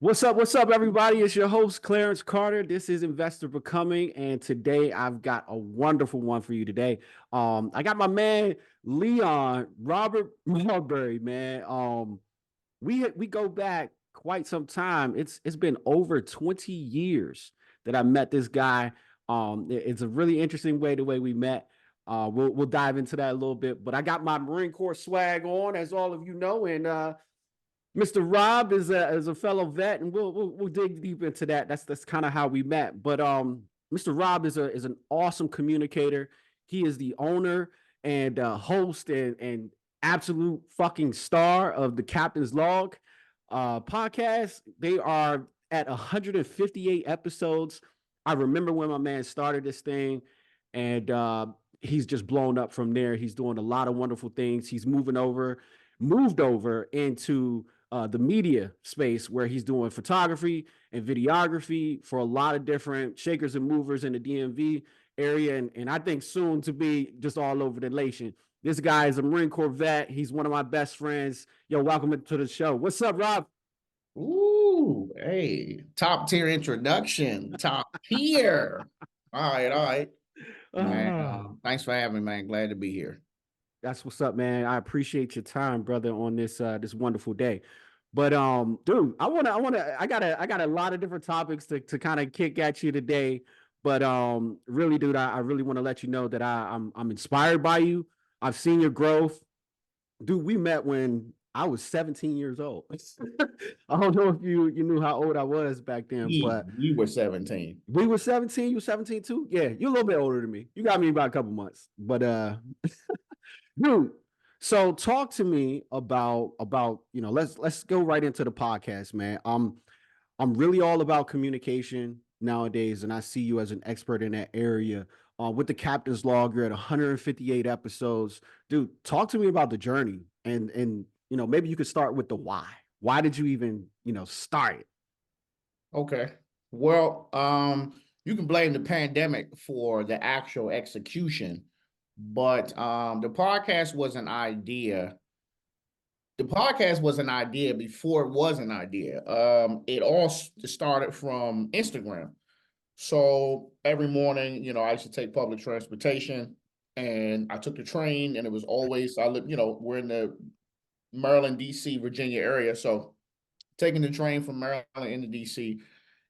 What's up, everybody? It's your host, Clarence Carter. This is Investor Becoming, and today I've got a wonderful one for you today. I got my man Leon Robert Marbury, man. We go back quite some time. It's been over 20 years that I met this guy. It's a really interesting the way we met. We'll dive into that a little bit, but I got my Marine Corps swag on, as all of you know, and Mr. Rob is a fellow vet, and we'll dig deep into that. That's kind of how we met. But Mr. Rob is an awesome communicator. He is the owner and host and absolute fucking star of the Captain's Log podcast. They are at 158 episodes. I remember when my man started this thing, and he's just blown up from there. He's doing a lot of wonderful things. He's moved over into the media space where he's doing photography and videography for a lot of different shakers and movers in the DMV area. And I think soon to be just all over the nation. This guy is a Marine Corps vet. He's one of my best friends. Yo, welcome to the show. What's up, Rob? Ooh, hey, top tier introduction, top tier. All right, man. Thanks for having me, man. Glad to be here. That's what's up, man. I appreciate your time, brother, on this wonderful day. But dude, I got a lot of different topics to kind of kick at you today. But really, dude, I really want to let you know that I'm inspired by you. I've seen your growth. Dude, we met when I was 17 years old. I don't know if you knew how old I was back then, but You were 17. we were 17. You were 17 too? Yeah, you're a little bit older than me. You got me about a couple months. But dude, so talk to me about let's go right into the podcast, man. I'm really all about communication nowadays, and I see you as an expert in that area. With the Captain's Log, you're at 158 episodes. Dude, talk to me about the journey, and maybe you could start with the why. Why did you even start it? Okay. Well, you can blame the pandemic for the actual execution, but the podcast was an idea. The podcast was an idea before it was an idea. It all started from Instagram. So every morning, I used to take public transportation and I took the train, and it was always, I live, we're in the Maryland, DC, Virginia area. So taking the train from Maryland into DC.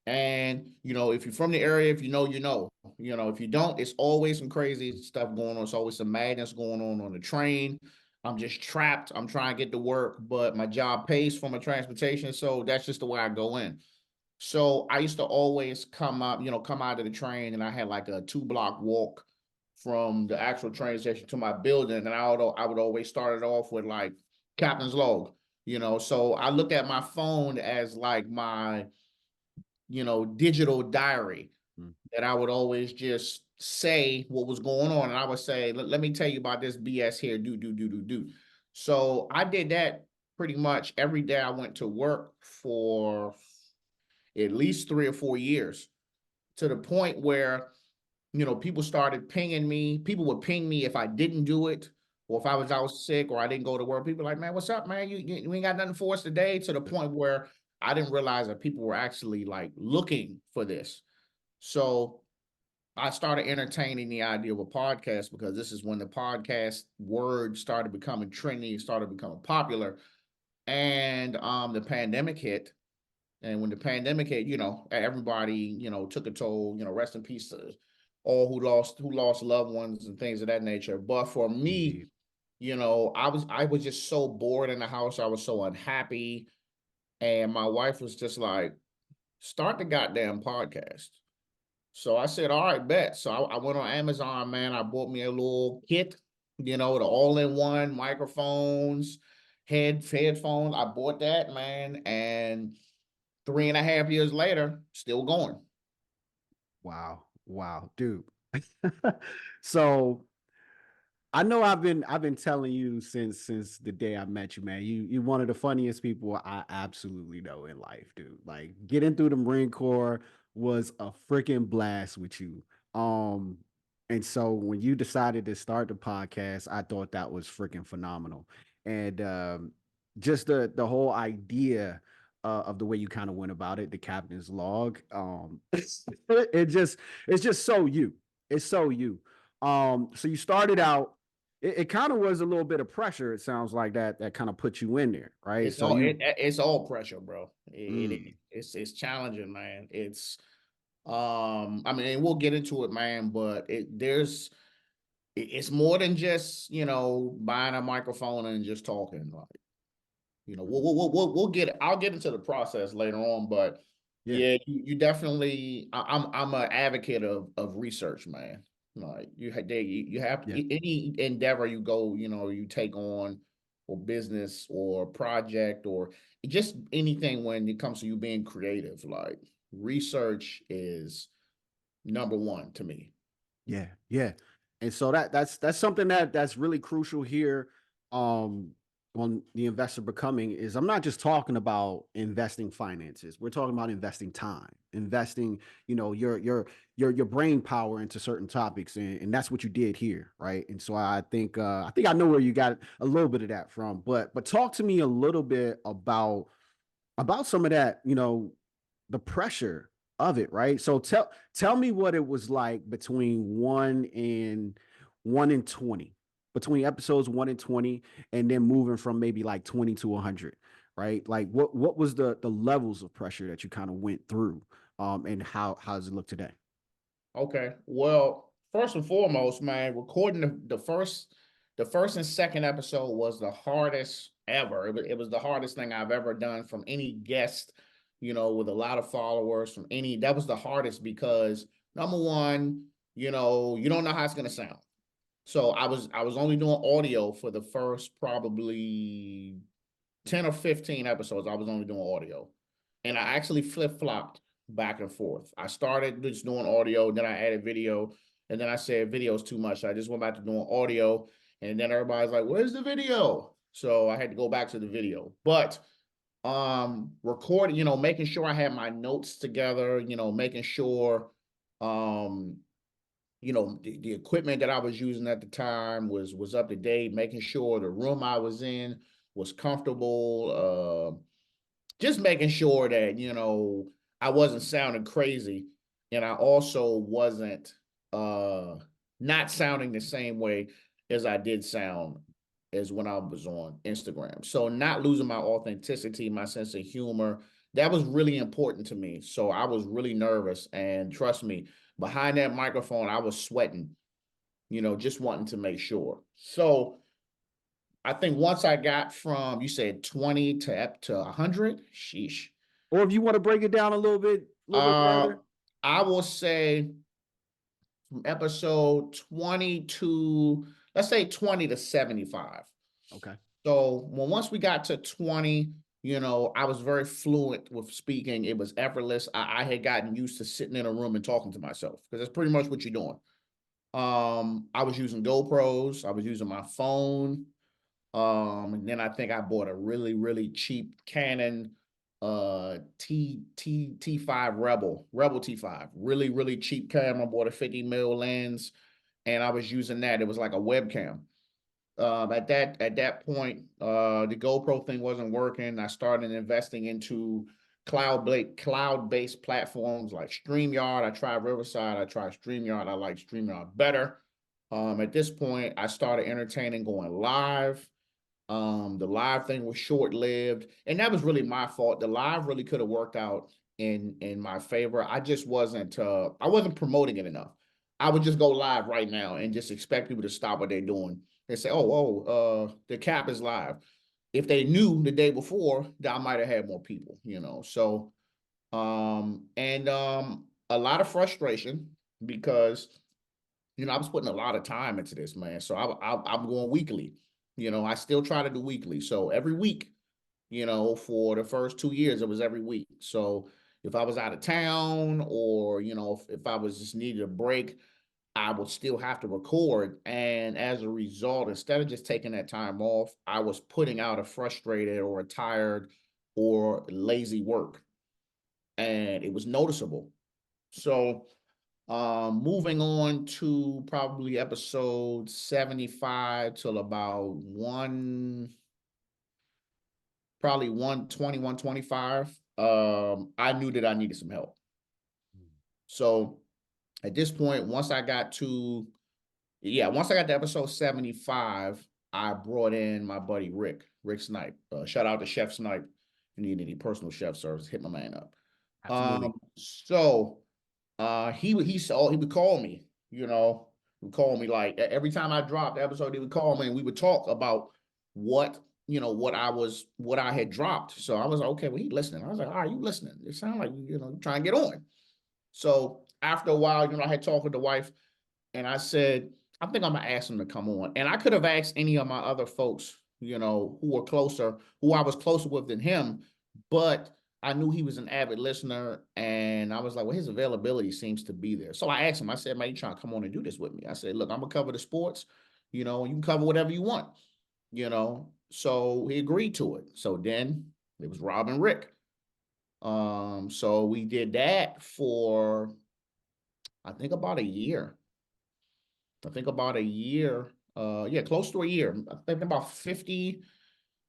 And, if you're from the area, if you know, you know. If you don't, it's always some crazy stuff going on. It's always some madness going on the train. I'm just trapped. I'm trying to get to work, but my job pays for my transportation. So that's just the way I go in. So I used to always come out of the train, and I had like a 2 block walk from the actual train station to my building. And I would always start it off with like Captain's Log, So I look at my phone as like my, digital diary that I would always just say what was going on. And I would say, let me tell you about this BS here. Do. So I did that pretty much every day I went to work for at least 3 or 4 years, to the point where, people started pinging me. People would ping me if I didn't do it, or if I was out sick or I didn't go to work. People were like, man, what's up, man? You ain't got nothing for us today, to the point where I didn't realize that people were actually like looking for this. So I started entertaining the idea of a podcast, because this is when the podcast word started becoming trendy, started becoming popular. And the pandemic hit. And when the pandemic hit, everybody, took a toll, rest in peace to all who lost loved ones and things of that nature. But for me, Indeed. I was just so bored in the house. I was so unhappy. And my wife was just like, start the goddamn podcast. So I said, all right, bet. So I went on Amazon, man. I bought me a little kit, the all-in-one microphones, headphones. I bought that, man. And 3.5 years later, still going. Wow, dude. So I know I've been telling you since the day I met you, man. You're one of the funniest people I absolutely know in life, dude. Like getting through the Marine Corps was a freaking blast with you. Um, and so when you decided to start the podcast, I thought that was freaking phenomenal. And just the whole idea of the way you kind of went about it, the captain's log. It just it's just so you. It's so you. So you started out. It kind of was a little bit of pressure. It sounds like that kind of put you in there, right? So you. It's all pressure, bro. Mm, It's challenging, man. I mean, we'll get into it, man, but it's more than just, buying a microphone and just talking. Like, we'll get I'll get into the process later on, but yeah, yeah, you definitely I'm an advocate of research, man. Like you have yeah. any endeavor you go, you take on, or business or project or just anything when it comes to you being creative, like research is number one to me. Yeah, yeah. And so that's something that's really crucial here on the investor becoming is I'm not just talking about investing finances. We're talking about investing time, investing, your brain power into certain topics. And that's what you did here, right? And so I think I know where you got a little bit of that from. But talk to me a little bit about some of that, the pressure of it, right? So tell me what it was like between 1 and 20, between episodes 1 and 20, and then moving from maybe like 20 to 100, right? Like what was the levels of pressure that you kind of went through, and how does it look today? Okay. Well, first and foremost, man, recording the first and second episode was the hardest ever. It was the hardest thing I've ever done from any guest, with a lot of followers from any. That was the hardest because number one, you don't know how it's gonna sound. So I was only doing audio for the first probably 10 or 15 episodes. I was only doing audio. And I actually flip-flopped back and forth. I started just doing audio, then I added video, and then I said video is too much. So I just went back to doing audio, and then everybody's like, "Where's the video?" So I had to go back to the video. But recording, making sure I had my notes together, making sure um the equipment that I was using at the time was up to date, making sure the room I was in was comfortable, just making sure that I wasn't sounding crazy, and I also wasn't not sounding the same way as I did sound as when I was on Instagram. So not losing my authenticity, my sense of humor, that was really important to me. So I was really nervous, and trust me, behind that microphone I was sweating, just wanting to make sure. So I think once I got from, you said 20 to up to 100, sheesh. Or if you want to break it down a little bit Uh, further. I will say from episode 20 to, let's say 20 to 75. Okay. So once we got to 20, I was very fluent with speaking. It was effortless. I had gotten used to sitting in a room and talking to myself because that's pretty much what you're doing. I was using GoPros. I was using my phone. And then I think I bought a really, really cheap Canon T5 Rebel T5. Really, really cheap camera. Bought a 50 mil lens, and I was using that. It was like a webcam. At that point, the GoPro thing wasn't working. I started investing into cloud-based platforms like StreamYard. I tried Riverside. I tried StreamYard. I like StreamYard better. At this point, I started entertaining going live. The live thing was short-lived, and that was really my fault. The live really could have worked out in my favor. I wasn't promoting it enough. I would just go live right now and just expect people to stop what they're doing and say, the cap is live. If they knew the day before, I might have had more people. So and a lot of frustration because I was putting a lot of time into this, man. So I'm going weekly. I still try to do weekly. So every week, for the first 2 years, it was every week. So if I was out of town or, if I was just needed a break, I would still have to record. And as a result, instead of just taking that time off, I was putting out a frustrated or a tired or lazy work. And it was noticeable. So moving on to probably episode 75 till about probably 120, 125, I knew that I needed some help. So at this point, once I got to episode 75, I brought in my buddy Rick Snipe. Shout out to Chef Snipe. If you need any personal chef service, hit my man up. Absolutely. He would call me, he would call me like every time I dropped the episode, he would call me and we would talk about what what I had dropped. So I was like, okay, well, he listening. I was like, all right, you listening. It sounds like you trying to get on. So after a while, I had talked with the wife and I said, I think I'm gonna ask him to come on. And I could have asked any of my other folks, who I was closer with than him, but I knew he was an avid listener, and I was like, well, his availability seems to be there. So I asked him, I said, man, you trying to come on and do this with me? I said, look, I'm gonna cover the sports, you can cover whatever you want, So he agreed to it. So then it was Rob and Rick. So we did that for I think about a year. Close to a year. I think about 50,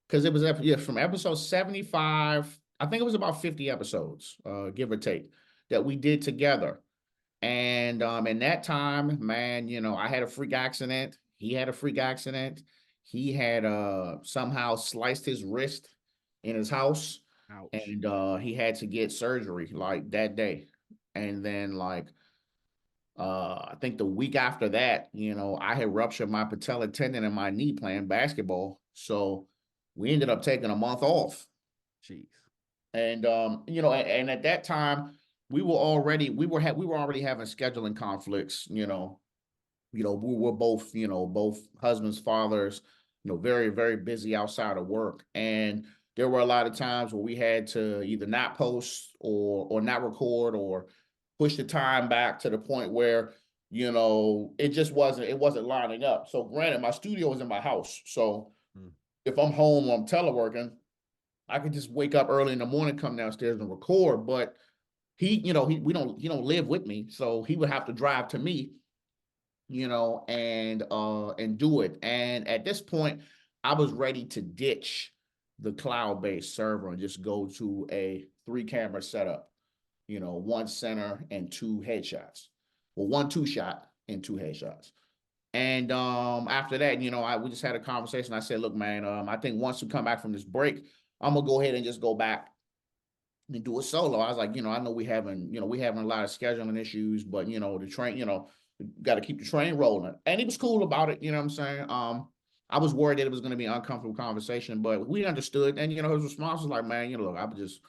because it was from episode 75. I think it was about 50 episodes, give or take, that we did together. And in that time, man, I had a freak accident. He had a freak accident. He had somehow sliced his wrist in his house, Ouch. and he had to get surgery like that day. And then I think the week after that, I had ruptured my patella tendon in my knee playing basketball. So we ended up taking a month off. Jeez. And and at that time, we were already having scheduling conflicts. We were both husbands, fathers, very, very busy outside of work. And there were a lot of times where we had to either not post or not record or push the time back to the point where, it wasn't lining up. So granted, my studio was in my house. So if I'm home or I'm teleworking, I could just wake up early in the morning, come downstairs and record. But he don't live with me. So he would have to drive to me, and do it. And at this point, I was ready to ditch the cloud-based server and just go to a 3-camera setup, one center and 2 headshots. Well, 1 2-shot and 2 headshots. And after that, we just had a conversation. I said, look, man, I think once we come back from this break, I'm gonna go ahead and just go back and do a solo. I was like, I know we having a lot of scheduling issues, but the train, got to keep the train rolling. And he was cool about it, you know what I'm saying? I was worried that it was going to be an uncomfortable conversation, but we understood. And his response was like, man, look, I was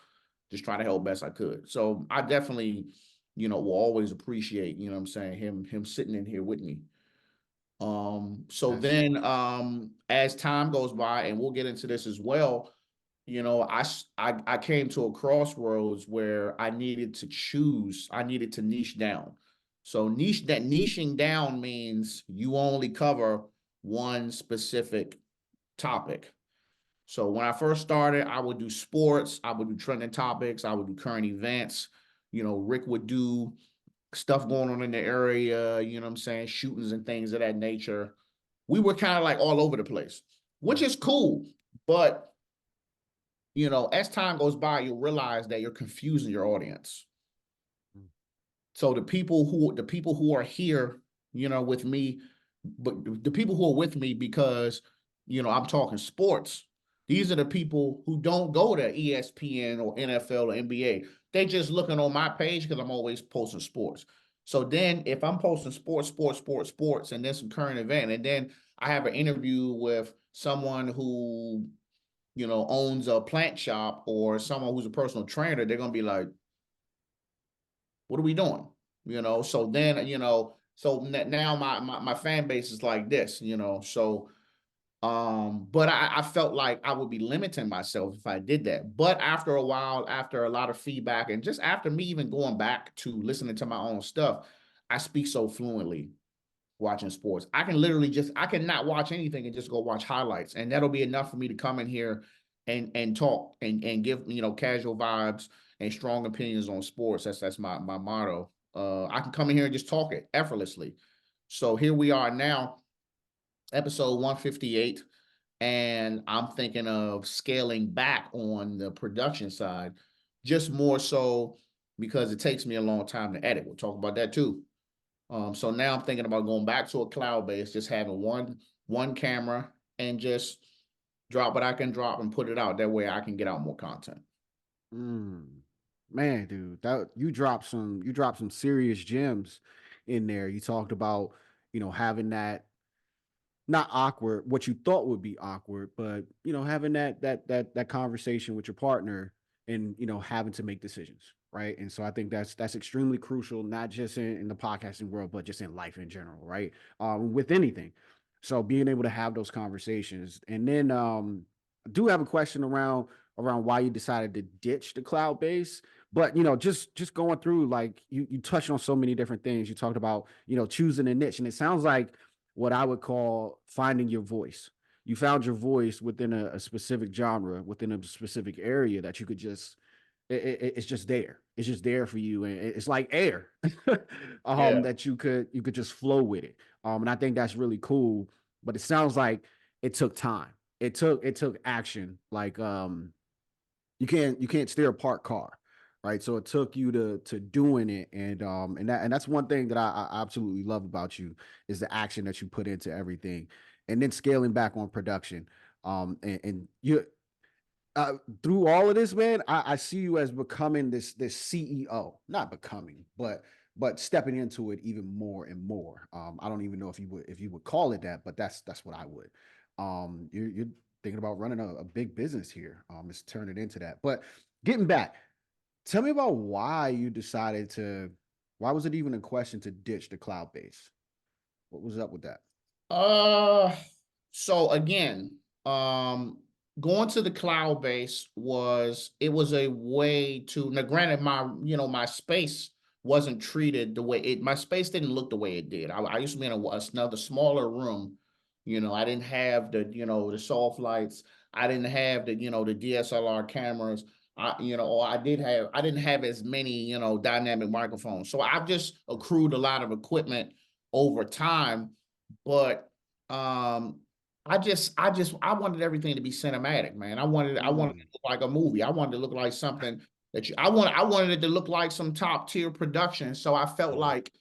just trying to help best I could. So I definitely, will always appreciate, what I'm saying, him sitting in here with me. So That's then as time goes by, and we'll get into this as well, I came to a crossroads where I needed to niche down. So niching down means you only cover one specific topic. So when I first started, I would do sports, I would do trending topics, I would do current events. Rick would do stuff going on in the area, what I'm saying, shootings and things of that nature. We were kind of like all over the place, which is cool. But, as time goes by, you'll realize that you're confusing your audience. So the people who are here, with me, but the people who are with me because, I'm talking sports, these are the people who don't go to ESPN or NFL or NBA. They just looking on my page because I'm always posting sports. So then if I'm posting sports, and then some current event, and then I have an interview with someone who, owns a plant shop or someone who's a personal trainer, they're going to be like, what are we doing? So then, so now my fan base is like this, so but I felt like I would be limiting myself if I did that. But after a while, after a lot of feedback, and just after me even going back to listening to my own stuff, I speak so fluently watching sports. I can not watch anything and just go watch highlights. And that'll be enough for me to come in here and talk and give, casual vibes and strong opinions on sports. That's my motto. I can come in here and just talk it effortlessly. So here we are now, episode 158. And I'm thinking of scaling back on the production side, just more so because it takes me a long time to edit. We'll talk about that too. So now I'm thinking about going back to a cloud base, just having one camera and just drop what I can drop and put it out. That way I can get out more content. Mm. Man, dude, that you dropped some serious gems in there. You talked about, having that not awkward, what you thought would be awkward, but having that conversation with your partner and having to make decisions, right? And so I think that's extremely crucial, not just in the podcasting world, but just in life in general, right? With anything. So being able to have those conversations. And then I do have a question around why you decided to ditch the cloud base. But just going through, like, you touched on so many different things. You talked about choosing a niche, and it sounds like what I would call finding your voice. You found your voice within a specific genre, within a specific area that you could just, it's just there. It's just there for you. And it's like air Yeah. that you could just flow with it. And I think that's really cool. But it sounds like it took time. It took action. Like you can't steer a parked car, right? So it took you to doing it, and that's one thing that I absolutely love about you is the action that you put into everything, and then scaling back on production. And you uh, through all of this, man, I see you as becoming this CEO, not becoming, but stepping into it even more and more. I don't even know if you would call it that, but that's what I would. You're thinking about running a big business here. It's turn it into that. But getting back, tell me about why you decided to. Why was it even a question to ditch the cloud base? What was up with that? Uh, so again, going to the cloud base was a way to, now granted, my space wasn't treated the way my space didn't look the way it did. I used to be in another smaller room. I didn't have the soft lights. I didn't have the DSLR cameras. Or I didn't have as many, dynamic microphones. So I've just accrued a lot of equipment over time, but um I wanted everything to be cinematic, man. I wanted it Mm, to look like a movie. I wanted to look like something I wanted it to look like some top tier production. So I felt mhm, like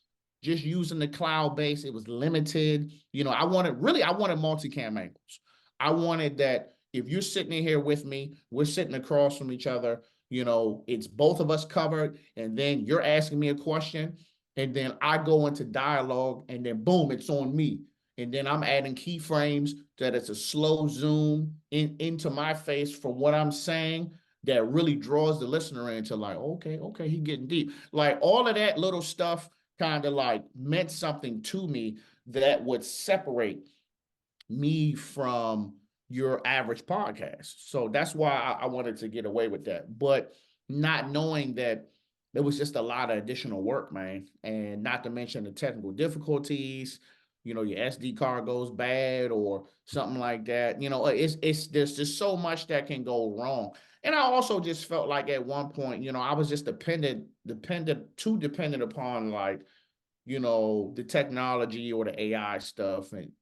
just using the cloud base, it was limited. I wanted multicam angles. I wanted that if you're sitting in here with me, we're sitting across from each other, it's both of us covered, and then you're asking me a question, and then I go into dialogue, and then boom, it's on me. And then I'm adding keyframes that it's a slow zoom into my face from what I'm saying that really draws the listener into, like, okay, he getting deep. Like all of that little stuff kind of like meant something to me that would separate me from your average podcast. So that's why I wanted to get away with that. But not knowing that there was just a lot of additional work, man. And not to mention the technical difficulties, your SD card goes bad or something like that. It's there's just so much that can go wrong. And I also just felt like at one point, I was just too dependent upon, like, the technology or the AI stuff, and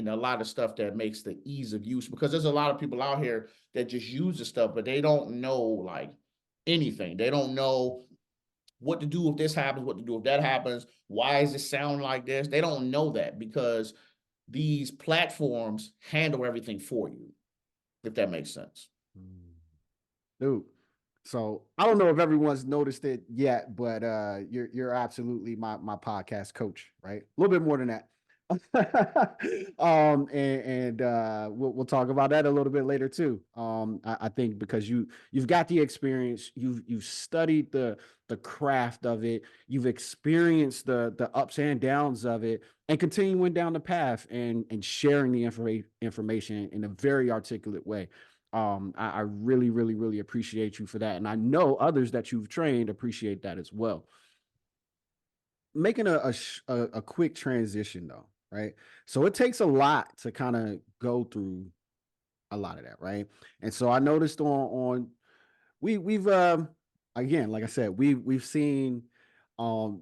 a lot of stuff that makes the ease of use, because there's a lot of people out here that just use the stuff, but they don't know like anything. They don't know what to do if this happens, what to do if that happens. Why does it sound like this? They don't know that because these platforms handle everything for you, if that makes sense. mm. Dude. So I don't know if everyone's noticed it yet, but you're absolutely my podcast coach, right? A little bit more than that. And we'll talk about that a little bit later too. I think because you've got the experience, you've studied the craft of it, you've experienced the ups and downs of it, and continuing down the path and sharing the information in a very articulate way. I really, really, really appreciate you for that. And I know others that you've trained appreciate that as well. Making a quick transition though, right? So it takes a lot to kind of go through a lot of that, right? And so I noticed on we've again, like I said, we've seen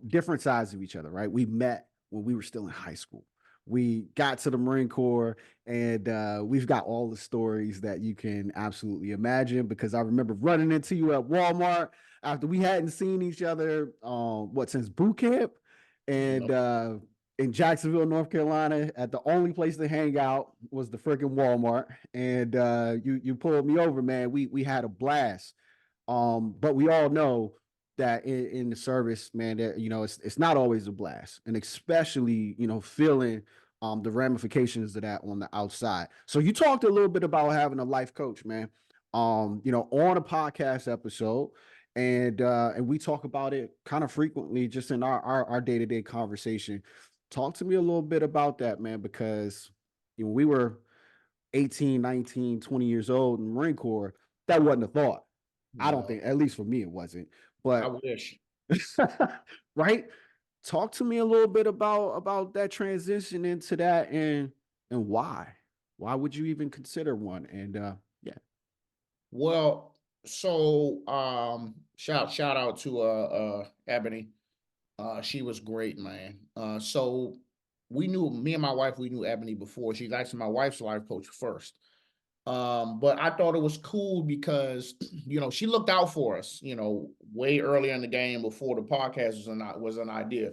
different sides of each other, right? We met when we were still in high school. we got to the Marine Corps, and we've got all the stories that you can absolutely imagine. Because I remember running into you at Walmart after we hadn't seen each other, since boot camp, and Yep. in Jacksonville, North Carolina, at the only place to hang out was the freaking Walmart, and you pulled me over, man. We had a blast. But we all know that in the service, man, that it's not always a blast, and especially feeling the ramifications of that on the outside. So you talked a little bit about having a life coach, man. On a podcast episode, and we talk about it kind of frequently just in our day-to-day conversation. Talk to me a little bit about that, man, because we were 18, 19, 20 years old in the Marine Corps. That wasn't a thought. I don't No, think, at least for me, it wasn't. I But wish. right, talk to me a little bit about that transition into that, and why. Why would you even consider one? And yeah. Well, so shout out to Ebony. She was great, man. So we knew, me and my wife, we knew Ebony before. She's actually my wife's life coach first. But I thought it was cool because she looked out for us, way earlier in the game before the podcast was an idea.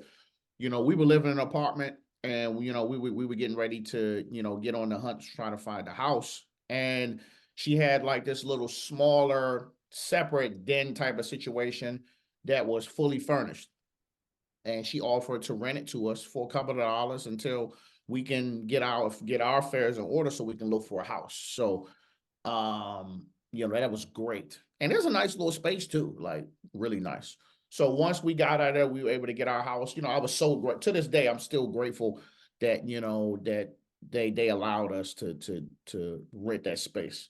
We were living in an apartment, and we were getting ready to get on the hunt trying to find a house. And she had like this little smaller separate den type of situation that was fully furnished, and she offered to rent it to us for a couple of dollars until we can get our affairs in order so we can look for a house. So that was great. And there's a nice little space too, like really nice. So once we got out of there, we were able to get our house. I was so great. To this day, I'm still grateful that that they allowed us to rent that space.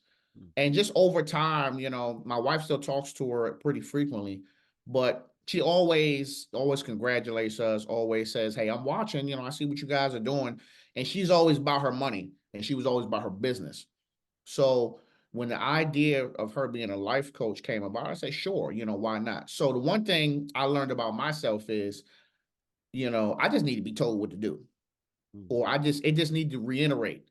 And just over time, my wife still talks to her pretty frequently, but she always congratulates us, always says, "Hey, I'm watching, I see what you guys are doing." And she's always about her money, and she was always about her business. So when the idea of her being a life coach came about, I said, sure, why not? So the one thing I learned about myself is, I just need to be told what to do, Mm. or it just need to reiterate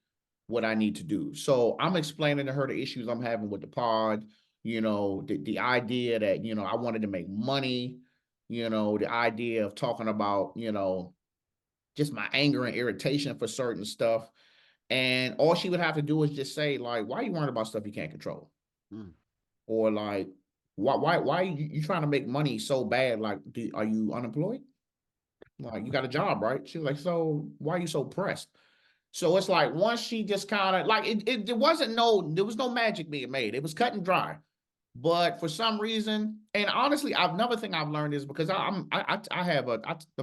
what I need to do. So I'm explaining to her the issues I'm having with the pod, the idea that, I wanted to make money, the idea of talking about, just my anger and irritation for certain stuff. And all she would have to do is just say, like, why are you worrying about stuff you can't control? Mm. Or like, why are you trying to make money so bad? Like, are you unemployed? Like, you got a job, right? She's like, so why are you so pressed? So it's like once she just kind of like there was no magic being made. It was cut and dry. But for some reason, and honestly, another thing I've learned is because I'm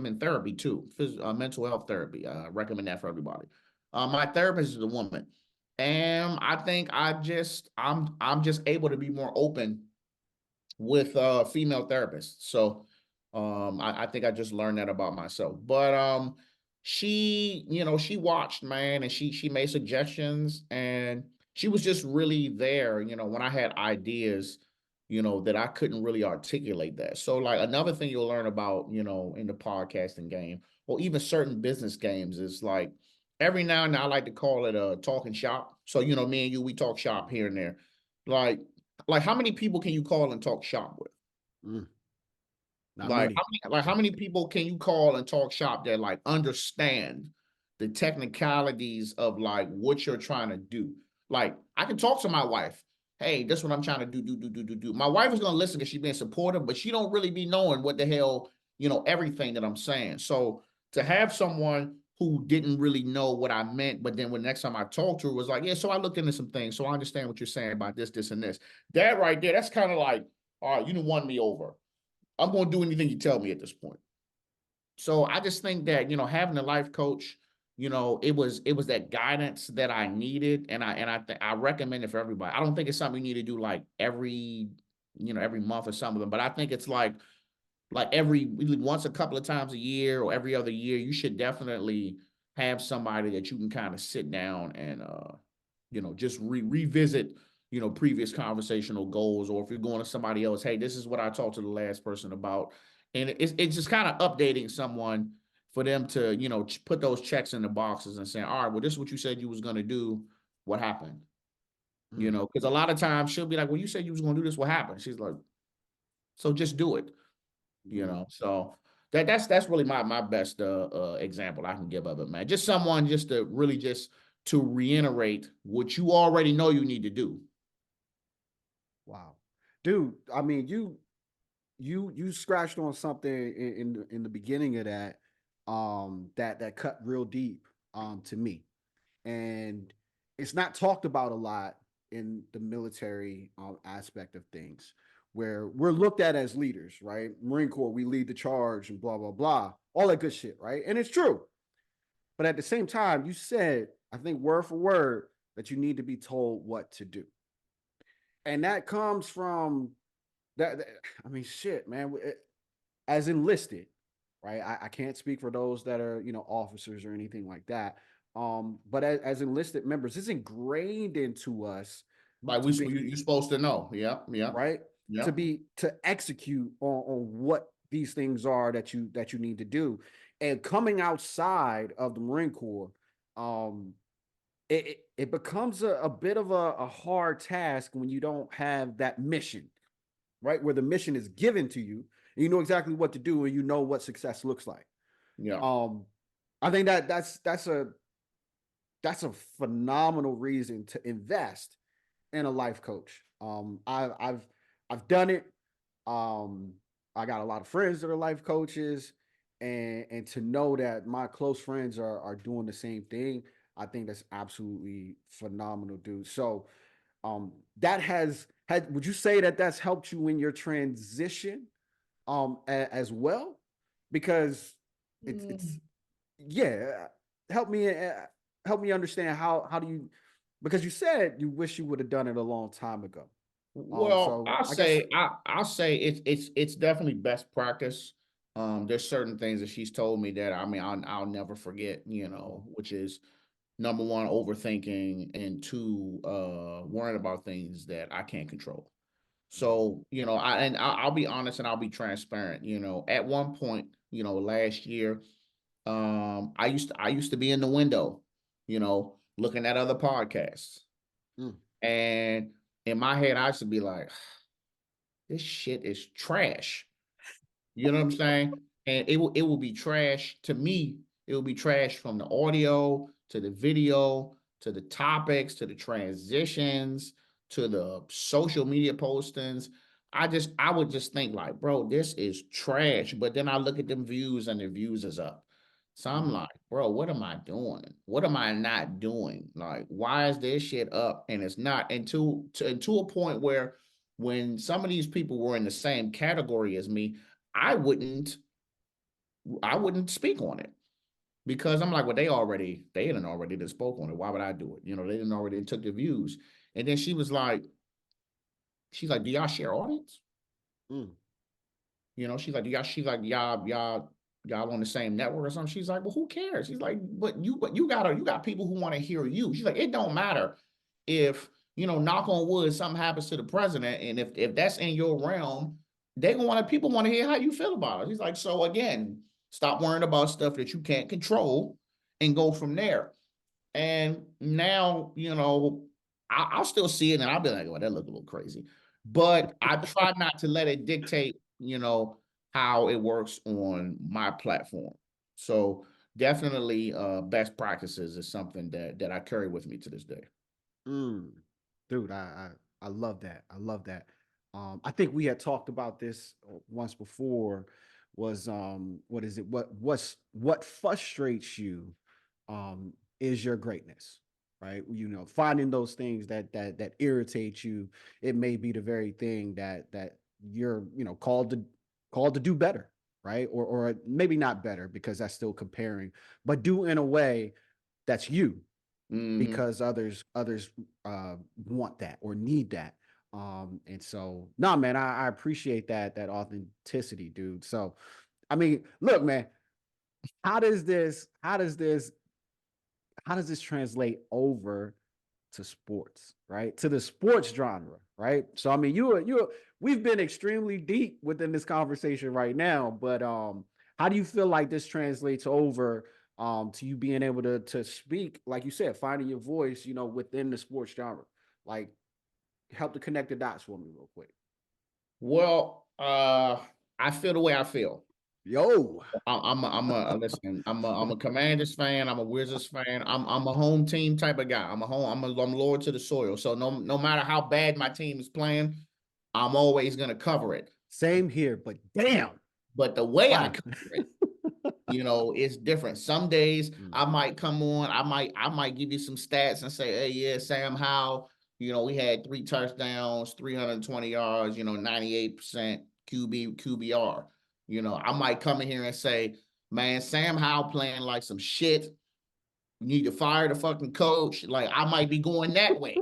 in therapy too, mental health therapy. I recommend that for everybody. My therapist is a woman, and I think I'm just able to be more open with female therapists. So I think I just learned that about myself. But she watched, man, and she made suggestions, and she was just really there, when I had ideas, that I couldn't really articulate that. So like another thing you'll learn about, in the podcasting game or even certain business games is like every now and then I like to call it a talking shop. So me and you, we talk shop here and there. Like like how many people can you call and talk shop with? Mm. Not Like many. how many people can you call and talk shop that like understand the technicalities of like what you're trying to do? Like I can talk to my wife. Hey, this is what I'm trying to do. My wife is gonna listen because she's being supportive, but she don't really be knowing what the hell, everything that I'm saying. So to have someone who didn't really know what I meant, but then when the next time I talked to her was like, yeah, so I looked into some things. So I understand what you're saying about this, and this. That right there, that's kind of like, all right, you done won me over. I'm going to do anything you tell me at this point. So I just think that, having a life coach, it was that guidance that I needed. And I recommend it for everybody. I don't think it's something you need to do like every month or something, but I think it's like every once a couple of times a year or every other year, you should definitely have somebody that you can kind of sit down and just revisit, previous conversational goals. Or if you're going to somebody else, hey, this is what I talked to the last person about. And it's just kind of updating someone for them to, put those checks in the boxes and saying, all right, well, this is what you said you was going to do. What happened? Mm, Because a lot of times she'll be like, well, you said you was going to do this. What happened? She's like, so just do it. mm. So that's really my best example I can give of it, man. Just someone just to really just to reiterate what you already know you need to do. Wow, dude. I mean, you scratched on something in the beginning of that, that cut real deep, to me, and it's not talked about a lot in the military, aspect of things, where we're looked at as leaders, right? Marine Corps, we lead the charge and blah blah blah, all that good shit, right? And it's true, but at the same time, you said, I think word for word, that you need to be told what to do, and that comes from that. I mean, shit, man. As enlisted, right? I can't speak for those that are, officers or anything like that. But as enlisted members, it's ingrained into us Like to be, you supposed to know. Yeah, yeah, right, yeah. to execute on what these things are that you need to do. And coming outside of the Marine Corps, um, it becomes a bit of a hard task when you don't have that mission, right? Where the mission is given to you, and you know exactly what to do, and you know what success looks like. Yeah. Um, I think that's a phenomenal reason to invest in a life coach. I've done it. Um, I got a lot of friends that are life coaches, and to know that my close friends are doing the same thing, I think that's absolutely phenomenal, dude. So, that has had. Would you say that that's helped you in your transition, as well? Because it's Mm. yeah. Help me, help me understand how do you, because you said you wish you would have done it a long time ago. Well, So I guess. I'll say it's definitely best practice. There's certain things that she's told me that I mean I'll never forget, which is number one, overthinking, and two, worrying about things that I can't control. Mm, So, I'll be honest and I'll be transparent. At one point, last year, I used to be in the window, looking at other podcasts. mm, And in my head, I used to be like, this shit is trash. You know what I'm saying? And it will be trash to me. It will be trash from the audio to the video to the topics to the transitions to the social media postings. I would just think like, bro, this is trash. But then I look at them views and the views is up. So I'm mm, like, bro, what am I doing? What am I not doing? Like, why is this shit up and it's not? And to a point where when some of these people were in the same category as me, I wouldn't I wouldn't speak on it because I'm like, well, they didn't already just spoke on it. Why would I do it? They didn't already took the views. And then she's like, do y'all share audience? mm, She's like, y'all on the same network or something. She's like, well, who cares? She's like, but you got people who want to hear you. She's like, it don't matter if knock on wood, something happens to the president, and if that's in your realm, people want to hear how you feel about it. He's like, so again, stop worrying about stuff that you can't control and go from there. And now, I'll still see it and I'll be like, well, that look a little crazy. But I try not to let it dictate, how it works on my platform. So definitely best practices is something that I carry with me to this day. mm. Dude, I love that. I love that. I think we had talked about this, once before. Was, what is it? What frustrates you, um, is your greatness, right? Finding those things that irritate you. It may be the very thing that you're, called to do better, right? Or maybe not better, because that's still comparing, but do in a way that's you, Mm-hmm. because others, want that or need that. And so, no, man, I appreciate that authenticity, dude. So, I mean, look, man, how does this how does this how does this translate over to sports, right? To the sports genre, right? So, I mean, we've been extremely deep within this conversation right now, but How do you feel like this translates over to you being able to speak, like you said, finding your voice, within the sports genre? Like, help to connect the dots for me real quick. Well, I feel the way I feel. Yo. Listen. I'm a Commanders fan. I'm a Wizards fan. I'm a home team type of guy. I'm loyal to the soil. So no matter how bad my team is playing, I'm always gonna cover it. Same here, but damn. But the way I Wow. cover it, it's different. Some days I might come on, I might give you some stats and say, hey, yeah, Sam Howell, we had 3 touchdowns, 320 yards, 98% QBR. I might come in here and say, man, Sam Howell playing like some shit. You need to fire the fucking coach. Like, I might be going that way.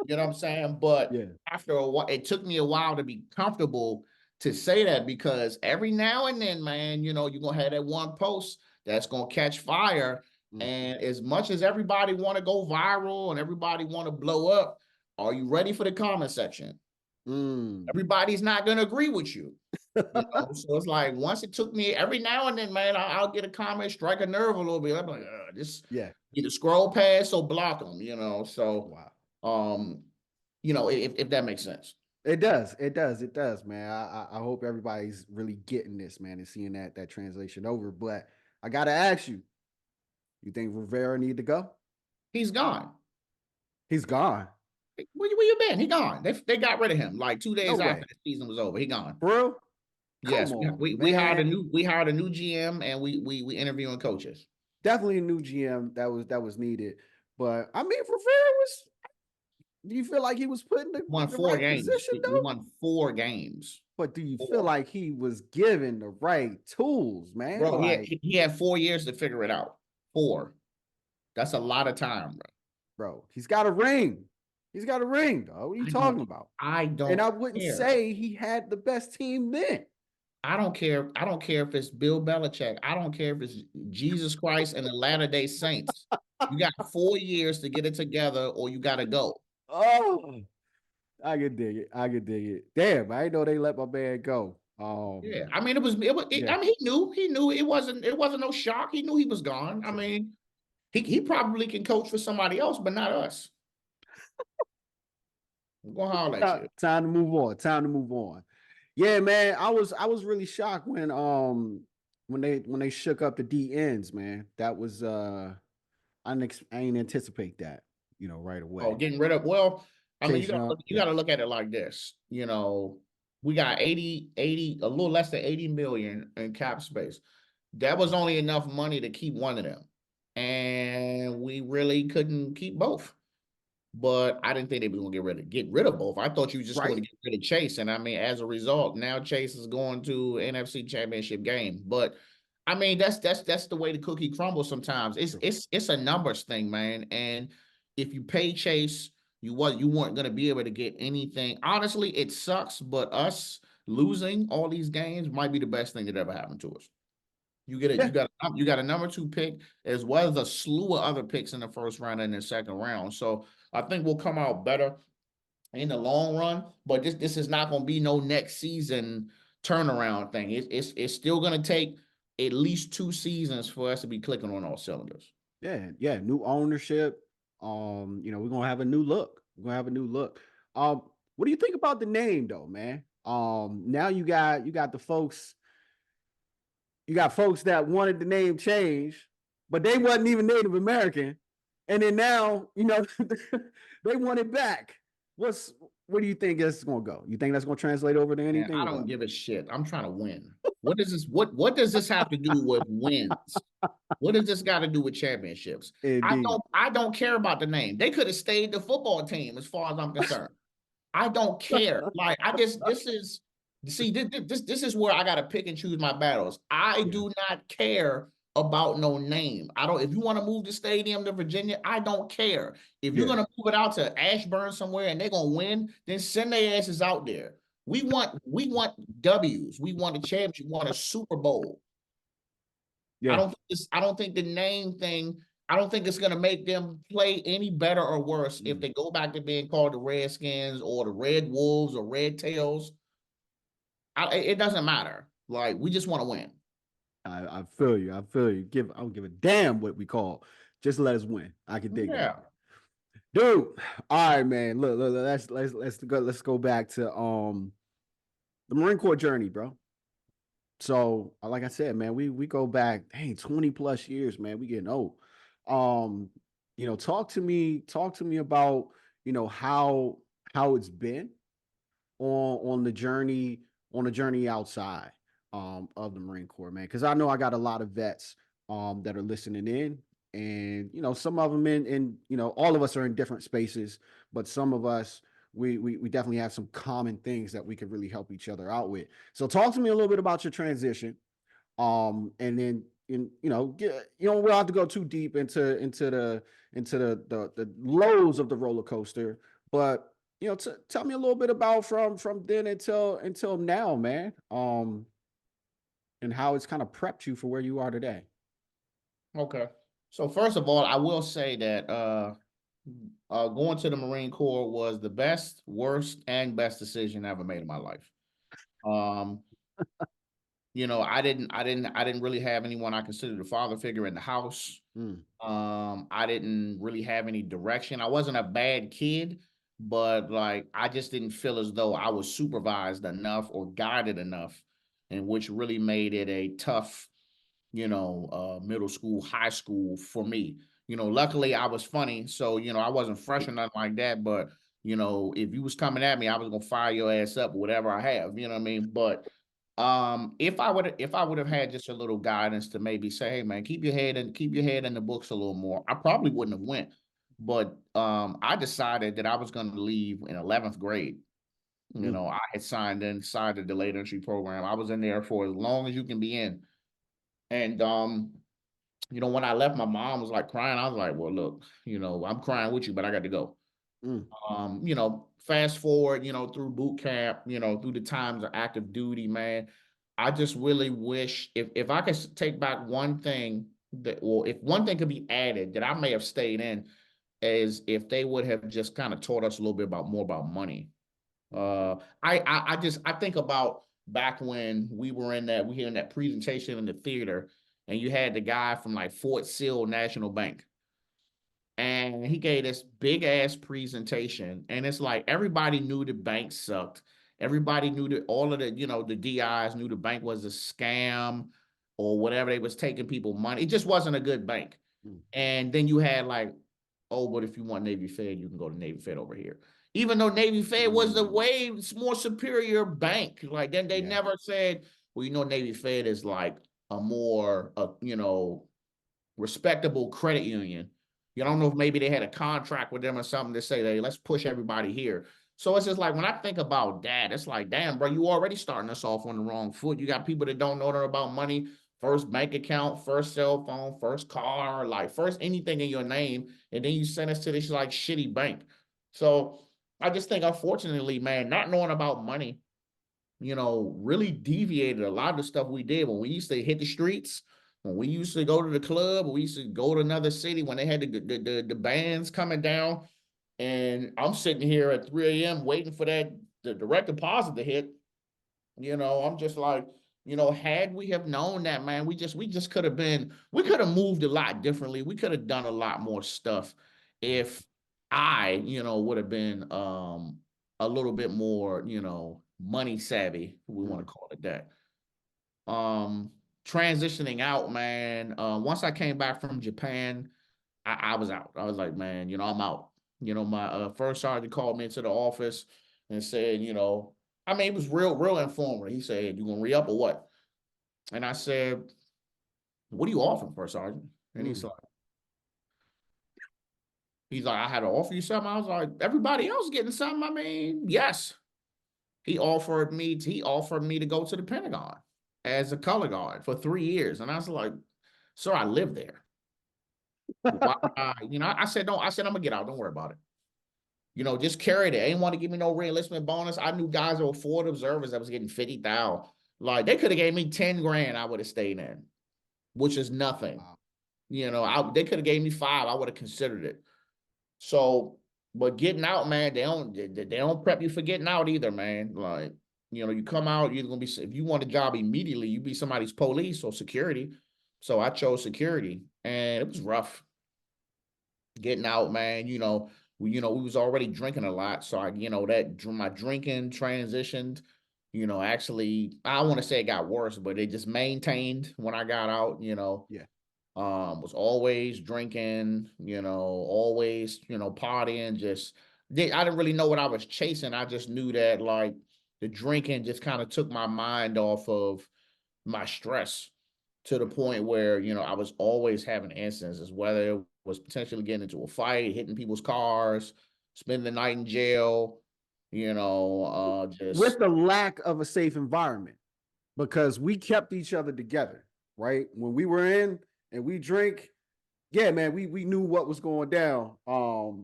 You know what I'm saying? But Yeah. after a while, it took me a while to be comfortable to say that, because every now and then, man, you're gonna have that one post that's gonna catch fire. And as much as everybody want to go viral and everybody want to blow up, are you ready for the comment section? Everybody's not gonna agree with you. So it's like, once it took me, every now and then, man, I'll get a comment, strike a nerve a little bit. I'm like, this, Yeah. either scroll past or block them, So, Wow. if that makes sense. It does. It does. It does, man. I hope everybody's really getting this, man, and seeing that translation over. But I gotta ask you, you think Rivera need to go? He's gone. He's gone. Where you been? He gone. They got rid of him like 2 No days after way. the season was over. He gone. Bro, come Yes, on, we hired a man. new GM, and we interviewing coaches. Definitely a new GM that was needed. But I mean, Rivera was. Do you feel like he was put in Won the 4 right games. position We though? won 4 games. But do you feel 4. like he was given the right tools, man? Bro, Like, he had 4 years to figure it out. 4. That's a lot of time, bro, he's got a ring. He's got a ring, dog. What are you talking about? I And I don't wouldn't care. say he had the best team then. I don't care. I don't care if it's Bill Belichick. I don't care if it's Jesus Christ and the Latter-day Saints. You got 4 years to get it together, or you got to go. Oh, I could dig it. I could dig it. Damn, I didn't know they let my man go. Yeah, I mean, Yeah. I mean, he knew it wasn't no shock. He knew he was gone. I mean, he probably can coach for somebody else, but not us. I'm gonna holler at you. Time to move on. Time to move on. Yeah, man. I was really shocked when they shook up the D ends, man. That was I ain't anticipate that, right Oh, away. getting rid of, well, I mean, Changing up. you Yeah. gotta look at it like this. We got 80, a little less than 80 million in cap space. That was only enough money to keep one of them. And we really couldn't keep both. But I didn't think they were going to get rid of both. I thought you were just going to Right. get rid of Chase. And I mean, as a result, now Chase is going to NFC Championship game. But I mean, that's the way the cookie crumbles sometimes. It's a numbers thing, man. And if you pay Chase, you weren't going to be able to get anything. Honestly, it sucks, but us losing all these games might be the best thing that ever happened to us. Yeah. You got a number 2 pick, as well as a slew of other picks in the first round and the second round. So I think we'll come out better in the long run. But this is not going to be no next season turnaround thing. It's still going to take at least 2 seasons for us to be clicking on all cylinders. Yeah. Yeah. New ownership. We're gonna have a new look. We're gonna have a new look. What do you think about the name though, man? Now you got the folks. You got folks that wanted the name changed, but they wasn't even Native American, and then now they want it back. What do you think that's gonna go? You think that's gonna translate over to Man, anything I or don't what? give a shit. I'm trying to win. What does this have to do with wins? What does this got to do with championships? Indeed. I don't care about the name. They could have stayed the football team as far as I'm concerned. I don't care. Like, this is, see, this is where I gotta pick and choose my battles. I Yeah. do not care about no name. I don't, if you want to move the stadium to Virginia, I don't care. If you're Yeah. gonna move it out to Ashburn somewhere and they're gonna win, then send their asses out there. We want W's. We want a championship. We want a Super Bowl. Yeah. I don't think the name thing, I don't think it's going to make them play any better or worse if they go back to being called the Redskins or the Red Wolves or Red Tails. It doesn't matter. Like, we just want to win. I feel you. I feel you. I don't give a damn what we call. Just let us win. I can dig that. Yeah. Dude. All right, man. Look, let's go back to the Marine Corps journey, bro. So, like I said, man, we go back, dang, 20 plus years, man. We getting old. Um, talk to me about, how it's been on the journey outside of the Marine Corps, man. Because I know I got a lot of vets that are listening in, and some of them in all of us are in different spaces, but some of us we definitely have some common things that we could really help each other out with. So talk to me a little bit about your transition, and then we don't have to go too deep into the lows of the roller coaster, but tell me a little bit about from then until now, man. And how it's kind of prepped you for where you are today. Okay. So first of all, I will say that going to the Marine Corps was the best, worst, and best decision I ever made in my life. Um, I didn't really have anyone I considered a father figure in the house. Mm, I didn't really have any direction. I wasn't a bad kid, but like I just didn't feel as though I was supervised enough or guided enough, and which really made it a tough, middle school, high school for me. Luckily I was funny, so I wasn't fresh or nothing like that. But if you was coming at me, I was gonna fire your ass up, whatever I have. You know what I mean? But if I would have had just a little guidance to maybe say, hey man, keep your head in the books a little more, I probably wouldn't have went. But I decided that I was going to leave in 11th grade. mm, I had signed inside the delayed entry program. I was in there for as long as you can be in. And when I left, my mom was like crying. I was like, well, look, I'm crying with you, but I got to go. mm, Fast forward, through boot camp, through the times of active duty, man. I just really wish if I could take back one thing if one thing could be added that I may have stayed in, is if they would have just kind of taught us a little bit more about money. mm, I think about back when we were in that presentation in the theater, and you had the guy from like Fort Sill National Bank, and he gave this big ass presentation, and it's like everybody knew the bank sucked. Everybody knew that all of the DIs knew the bank was a scam or whatever. They was taking people money. It just wasn't a good bank. mm. And then you had like, oh, but if you want Navy Fed, you can go to Navy Fed over here. Even though Navy Fed was the Ooh, way more superior bank, like then they yeah. never said, well, Navy Fed is like a more, respectable credit union. You don't know if maybe they had a contract with them or something to say, hey, let's push everybody here. So it's just like when I think about that, it's like, damn, bro, you already starting us off on the wrong foot. You got people that don't know nothing about money, first bank account, first cell phone, first car, like first anything in your name, and then you send us to this like shitty bank. So I just think, unfortunately, man, not knowing about money, really deviated a lot of the stuff we did when we used to hit the streets, when we used to go to the club, when we used to go to another city, when they had the bands coming down. And I'm sitting here at 3 a.m. waiting for the direct deposit to hit. I'm just like, had we have known that, man, we just we could have moved a lot differently. We could have done a lot more stuff if I, would have been a little bit more, money savvy, if we want to Mm, call it that. Um, Transitioning out, man. Once I came back from Japan, I was out. I was like, man, I'm out. My first sergeant called me into the office and said, I mean, it was real informal. He said, you gonna re-up or what? And I said, what are you offering, first sergeant? And mm, he's like, I had to offer you something. I was like, everybody else getting something. I mean, yes. He offered me to go to the Pentagon as a color guard for 3 years. And I was like, sir, I live there. Why? I said, no, I said, I'm gonna get out. Don't worry about it. Just carried it. They didn't want to give me no reenlistment bonus. I knew guys that were forward observers that was getting 50,000. Like they could have gave me 10 grand. I would have stayed in, which is nothing. wow. They could have gave me 5. I would have considered it. So, but getting out, man, they don't prep you for getting out either, man. Like You come out, you're gonna be if you want a job immediately, you be somebody's police or security. So I chose security, and it was rough getting out, man. We was already drinking a lot, so that my drinking transitioned. Actually, I want to say it got worse, but it just maintained when I got out. Yeah. Was always drinking, always, partying. I didn't really know what I was chasing. I just knew that like the drinking just kind of took my mind off of my stress to the point where, I was always having instances, whether it was potentially getting into a fight, hitting people's cars, spending the night in jail, With just the lack of a safe environment, because we kept each other together, right? When we were in and we drink, yeah, man, we knew what was going down.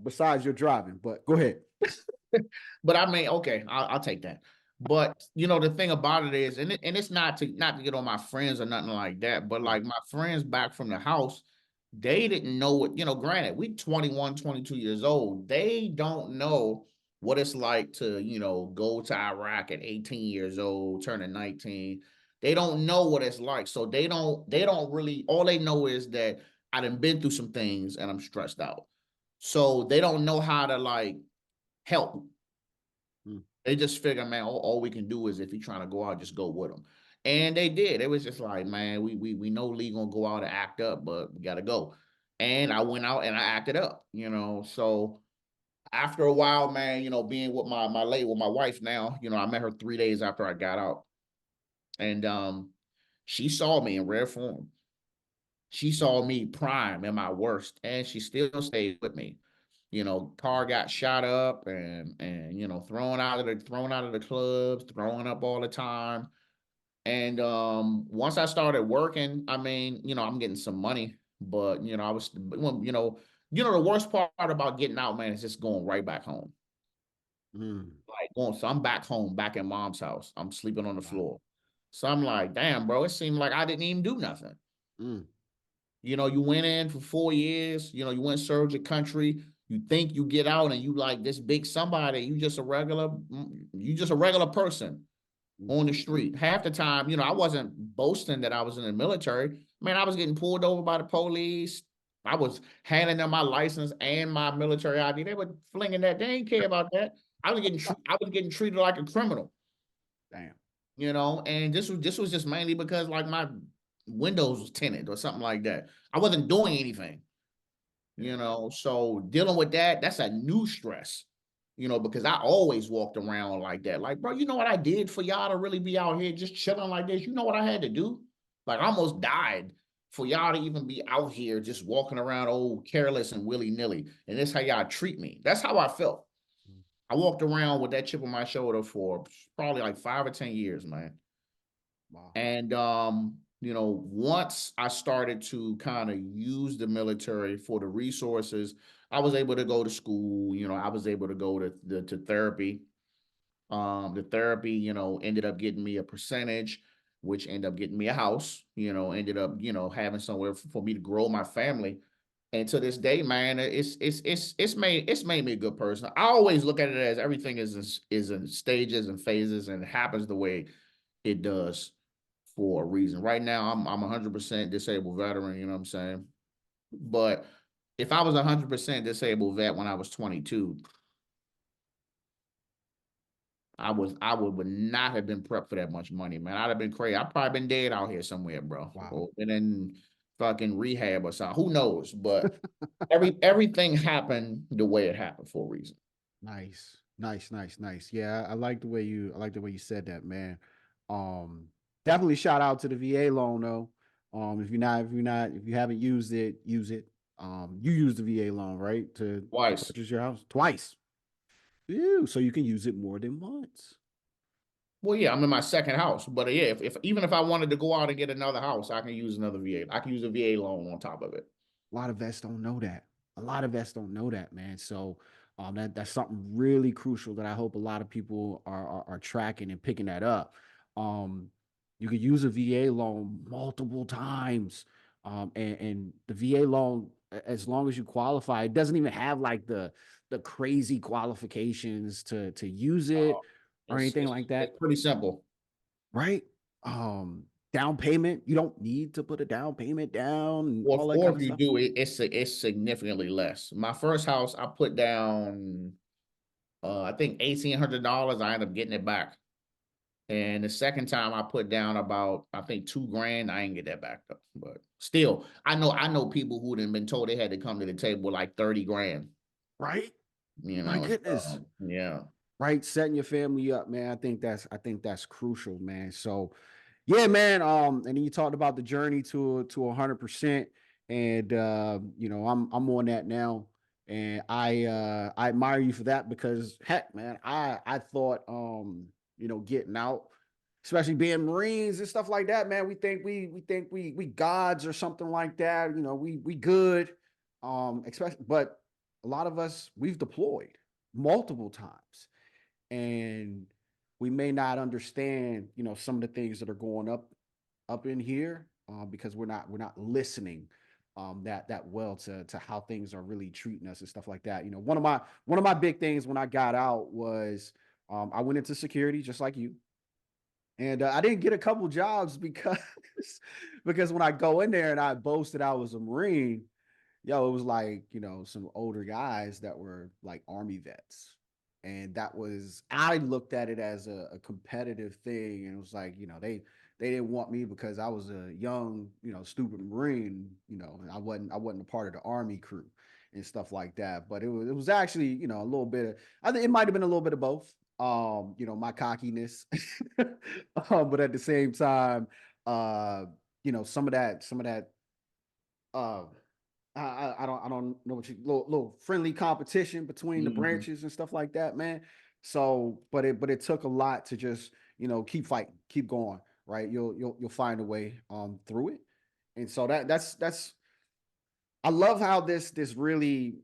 Besides your driving, but go ahead. But I mean, okay, I'll take that. But the thing about it is, and it's not to get on my friends or nothing like that, but Right. like my friends back from the house, they didn't know what, granted, we 21, 22 years old. They don't know what it's like to, go to Iraq at 18 years old, turning 19. They don't know what it's like. So they don't really, all they know is that I done been through some things and I'm stressed out. So they don't know how to like help. Mm. They just figure, man, all we can do is if he's trying to go out, just go with him. And they did. It was just like, man, we know Lee gonna go out and act up, but we gotta go. And I went out and I acted up. So after a while, man, being with my wife now, I met her 3 days after I got out. And she saw me in rare form. She saw me prime in my worst, and she still stayed with me. Car got shot up and thrown out of the clubs, throwing up all the time. And once I started working, I mean, I'm getting some money, but I was the worst part about getting out, man, is just going right back home. Mm. Like going, so I'm back home, back in mom's house. I'm sleeping on the Wow. floor. So I'm like, damn, bro, it seemed like I didn't even do nothing. Mm. You went in for 4 years, you went and served your country. You think you get out and you like this big somebody, you just a regular person Mm. on the street. Half the time, I wasn't boasting that I was in the military. Man, I was getting pulled over by the police. I was handing them my license and my military ID. They were flinging that. They didn't care about that. I was getting treated like a criminal, Damn. and this was just mainly because like my windows was tinted or something like that. I wasn't doing anything, Yeah. so dealing with that's a new stress, because I always walked around like that. Like, bro, you know what I did for y'all to really be out here just chilling like this? You know what I had to do? Like, I almost died for y'all to even be out here just walking around old careless and willy-nilly. And that's how y'all treat me. That's how I felt. Mm. I walked around with that chip on my shoulder for probably like 5 or 10 years, man. Wow. And once I started to kind of use the military for the resources, I was able to go to school. I was able to go to therapy. The therapy, ended up getting me a percentage, which ended up getting me a house. Ended up, having somewhere for me to grow my family. And to this day, man, it's made me a good person. I always look at it as everything is in stages and phases, and it happens the way it does for a reason. Right now, I'm 100% disabled veteran. You know what I'm saying? But if I was 100% disabled vet when I was 22, I would not have been prepped for that much money, man. I'd have been crazy. I'd probably been dead out here somewhere, bro, Wow. or been in fucking rehab or something. Who knows? But everything happened the way it happened for a reason. Nice, nice, nice, nice. Yeah, I like the way you said that, man. Definitely shout out to the VA loan though. If you haven't used it, use it. You used the VA loan, right? To Twice. purchase your house twice. Ew, so you can use it more than once. Well, yeah, I'm in my second house, but yeah, if even if I wanted to go out and get another house, I can use another VA. I can use a VA loan on top of it. A lot of vets don't know that. A lot of vets don't know that, man. So that's something really crucial that I hope a lot of people are tracking and picking that up. Um, you could use a VA loan multiple times. And the VA loan, as long as you qualify, it doesn't even have like the crazy qualifications to use it. or anything like It's that, pretty simple. right? Down payment, you don't need to put a down payment down and all that Or kind if of you stuff. do it, it's significantly less. My first house, I put down I think $1,800. I ended up getting it back. And the second time I put down about, I think 2 grand, I ain't get that back though. But still, I know people who been told they had to come to the table with like 30 grand, Right? you My know. goodness. Yeah. Right? Setting your family up, man. I think that's crucial, man. So yeah, man. And then you talked about the journey to 100%. And I'm on that now. And I admire you for that because heck, man, I thought getting out, especially being Marines and stuff like that, man. We think we gods or something like that. We good. Especially, but a lot of us we've deployed multiple times, and we may not understand some of the things that are going up in here, because we're not listening that well to how things are really treating us and stuff like that. One of my big things when I got out was, I went into security just like you, and I didn't get a couple jobs because because when I go in there and I boasted I was a Marine, it was like, some older guys that were like Army vets. And I looked at it as a competitive thing. And it was like, they didn't want me because I was a young, stupid Marine, and I wasn't a part of the Army crew and stuff like that. But it was actually, a little bit I think it might have been a little bit of both. My cockiness. But at the same time, some of that, uh I don't know what you little friendly competition between the Mhm. branches and stuff like that, man. So, but it took a lot to just keep fighting, keep going, right? You'll find a way through it, and so that's I love how this really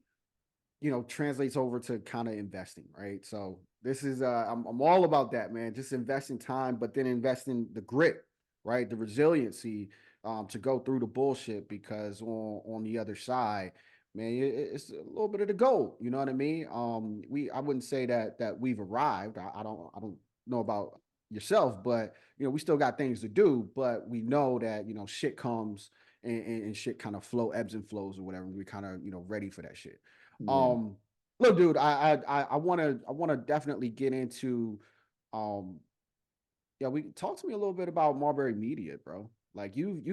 translates over to kind of investing, right? So this is I'm all about that, man. Just investing time, but then investing the grit, right? The resiliency, to go through the bullshit, because on the other side, man, it's a little bit of the gold. You know what I mean? I wouldn't say that we've arrived. I don't know about yourself, but we still got things to do. But we know that shit comes, and shit kind of ebbs and flows or whatever. We kind of ready for that shit. Yeah. Um, Look, dude, I wanna definitely get into, um, yeah, we talk to me a little bit about Marbury Media, bro. Like you've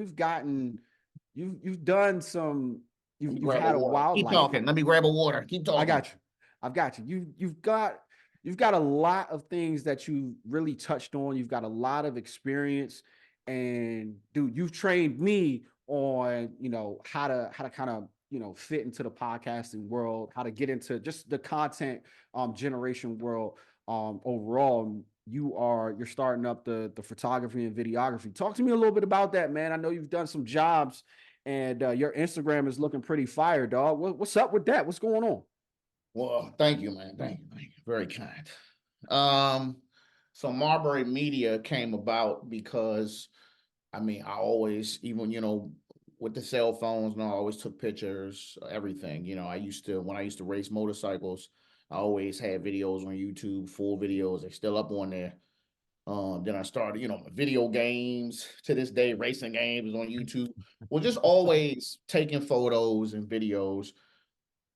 done some, Let me you've grab a had a water. wild Keep life. talking. Let me grab a water. Keep I talking. got you. I've got you. You've got a lot of things that you really touched on. You've got a lot of experience, and dude, you've trained me on how to kind of fit into the podcasting world, how to get into just the content generation world overall. You're starting up the photography and videography. Talk to me a little bit about that, man. I know you've done some jobs, and your Instagram is looking pretty fire, dog. What's up with that? What's going on? Well, thank you, man. Thank you. Thank you. Very kind. Um, so Marbury Media came about because I always, even with the cell phones, I always took pictures, everything. When I used to race motorcycles, I always had videos on YouTube, full videos. They're still up on there. Then I started, video games to this day, racing games on YouTube. Well, just always taking photos and videos,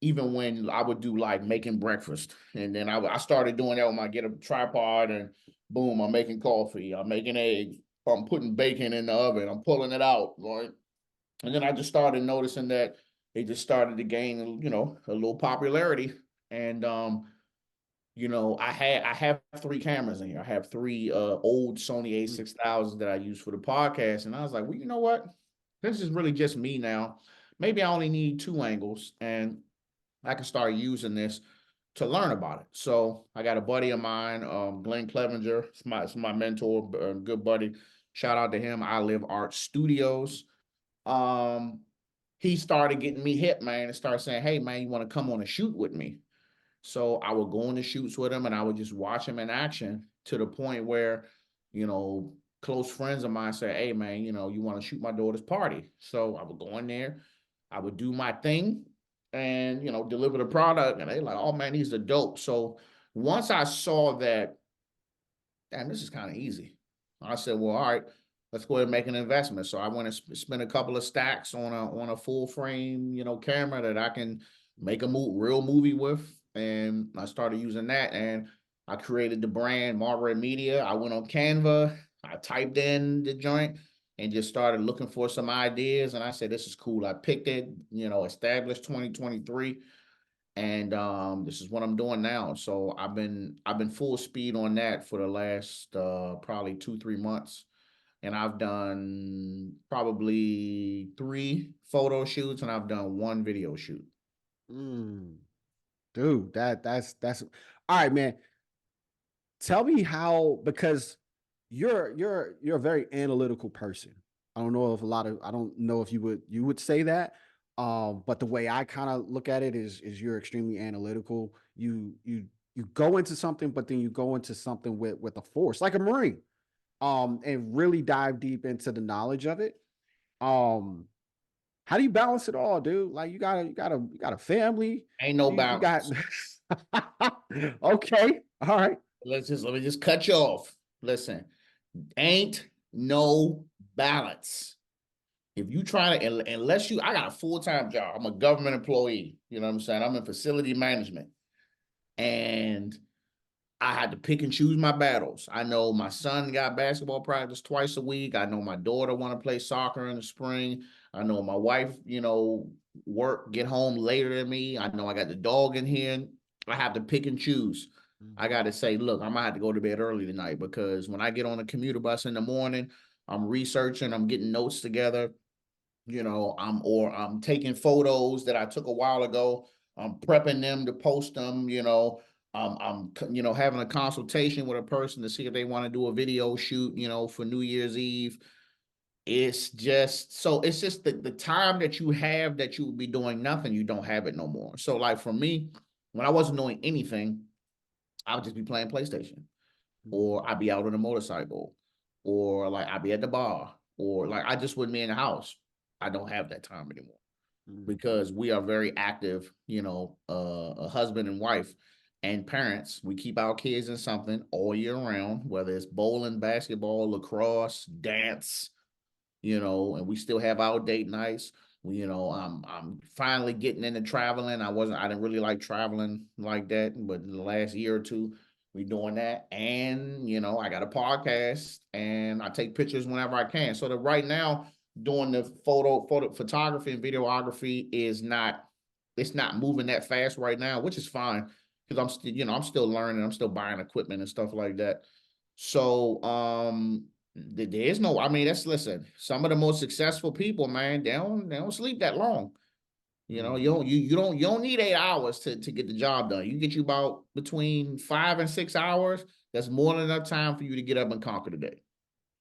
even when I would do like making breakfast. And then I started doing that when I get a tripod and boom, I'm making coffee, I'm making eggs, I'm putting bacon in the oven, I'm pulling it out, right? And then I just started noticing that it just started to gain, a little popularity. And I have 3 cameras in here. I have 3 old Sony A6000s that I use for the podcast. And I was like, well, you know what? This is really just me now. Maybe I only need 2 angles, and I can start using this to learn about it. So I got a buddy of mine, Glenn Clevenger. It's my mentor, good buddy. Shout out to him. I Live Art Studios. Um, he started getting me hip, man, and started saying, "Hey, man, you want to come on a shoot with me?" So I would go on the shoots with him, and I would just watch him in action to the point where, you know, close friends of mine say, "Hey, man, you want to shoot my daughter's party?" So I would go in there, I would do my thing, and deliver the product, and they like, "Oh man, these are dope." So once I saw that damn, this is kind of easy. I said, well, all right, let's go ahead and make an investment. So I went and spent a couple of stacks on a full frame, camera that I can make a real movie with, and I started using that, and I created the brand Marbury Media. I went on Canva, I typed in the joint, and just started looking for some ideas, and I said, this is cool. I picked it, established 2023, and this is what I'm doing now. So I've been full speed on that for the last probably 2-3 months, and I've done probably 3 photo shoots, and I've done 1 video shoot. Mm, dude, that's all right, man. Tell me how, because you're a very analytical person. I don't know if you would say that. But the way I kind of look at it is you're extremely analytical. You go into something, but then you go into something with a force, like a Marine, and really dive deep into the knowledge of it. Um, how do you balance it all, dude? Like you got a family. Ain't no You got balance. okay, all right. Let me just cut you off. Listen, ain't no balance. If you try to, unless I got a full-time job. I'm a government employee. You know what I'm saying? I'm in facility management, and I had to pick and choose my battles. I know my son got basketball practice twice a week. I know my daughter want to play soccer in the spring. I know my wife, get home later than me. I know I got the dog in here. I have to pick and choose. I got to say, look, I'm gonna have to go to bed early tonight, because when I get on the commuter bus in the morning, I'm researching, I'm getting notes together. I'm taking photos that I took a while ago. I'm prepping them to post them. I'm having a consultation with a person to see if they want to do a video shoot, for New Year's Eve. It's just the time that you have that you would be doing nothing, you don't have it no more. So like for me, when I wasn't doing anything, I would just be playing PlayStation, or I'd be out on a motorcycle, or like I'd be at the bar, or like I just wouldn't be in the house. I don't have that time anymore, because we are very active, a husband and wife and parents. We keep our kids in something all year round, whether it's bowling, basketball, lacrosse, dance, and we still have our date nights. I'm finally getting into traveling. I didn't really like traveling like that, but in the last year or two, we doing that. And I got a podcast, and I take pictures whenever I can. So that right now, doing the photography and videography it's not moving that fast right now, which is fine, because I'm still learning, I'm still buying equipment and stuff like that. So there is no, I mean, listen, some of the most successful people, man, they don't sleep that long. You don't need 8 hours to get the job done. You get you about between 5 and 6 hours. That's more than enough time for you to get up and conquer the day.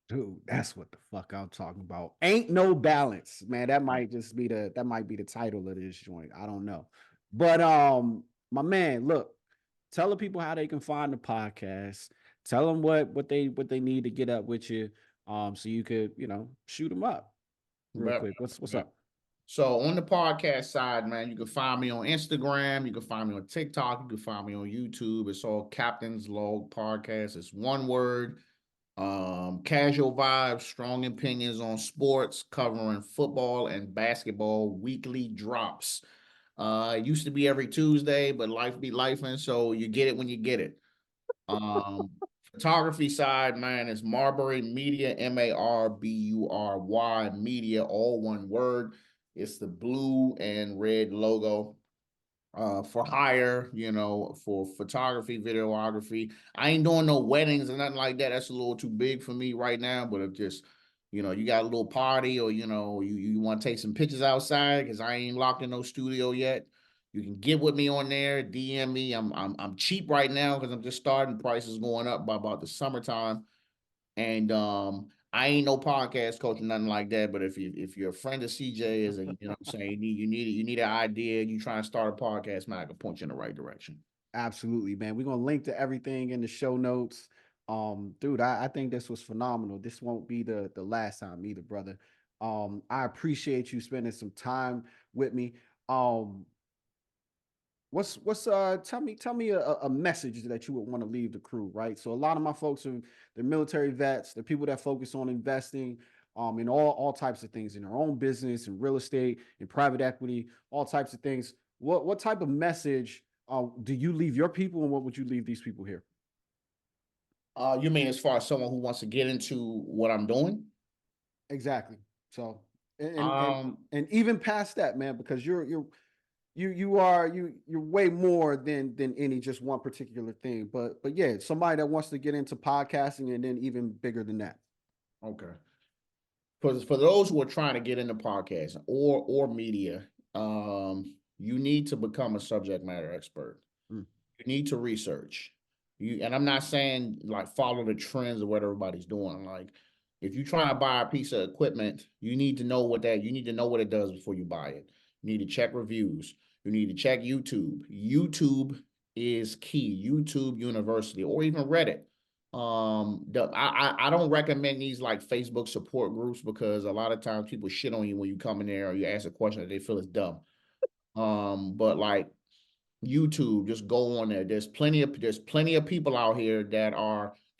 Dude, that's what the fuck I'm talking about. Ain't no balance, man. That might be the title of this joint. I don't know. But my man, look, tell the people how they can find the podcast. Tell them what they need to get up with you. So you could, shoot them up real But quick. What's up? So on the podcast side, man, you can find me on Instagram, you can find me on TikTok, you can find me on YouTube. It's all Captain's Log Podcast. It's one word. Casual vibes, strong opinions on sports, covering football and basketball, weekly drops. It used to be every Tuesday, but life be life, and so you get it when you get it. Um, Photography side, man, is Marbury Media, Marbury Media, all one word. It's the blue and red logo, for hire, for photography, videography. I ain't doing no weddings or nothing like that. That's a little too big for me right now. But if just, you got a little party, or you want to take some pictures outside, because I ain't locked in no studio yet. You can get with me on there, DM me. I'm cheap right now, because I'm just starting. Prices going up by about the summertime. And I ain't no podcast coach or nothing like that. But if you're a friend of CJ's, and what I'm saying, you need an idea, you trying to start a podcast, man, I can point you in the right direction. Absolutely, man. We're gonna link to everything in the show notes. Dude, I think this was phenomenal. This won't be the last time either, brother. I appreciate you spending some time with me. Um, Tell me a message that you would want to leave the crew, right? So a lot of my folks are they're military vets, they're people that focus on investing in all types of things in their own business, in real estate, in private equity, all types of things. What type of message do you leave your people, and what would you leave these people here? You mean as far as someone who wants to get into what I'm doing? Exactly. So and and Um, and even past that, man, because you're way more than any just one particular thing. But yeah, somebody that wants to get into podcasting and then even bigger than that. okay. For those who are trying to get into podcasting or media, you need to become a subject matter expert. Mm, You need to research. And I'm not saying like follow the trends of what everybody's doing. Like if you try to buy a piece of equipment, you need to know you need to know what it does before you buy it. You need to check reviews. You need to check YouTube. YouTube is key. YouTube University or even Reddit. I don't recommend these like Facebook support groups because a lot of times people shit on you when you come in there or you ask a question that they feel is dumb. But like YouTube, just go on there. There's plenty of people out here that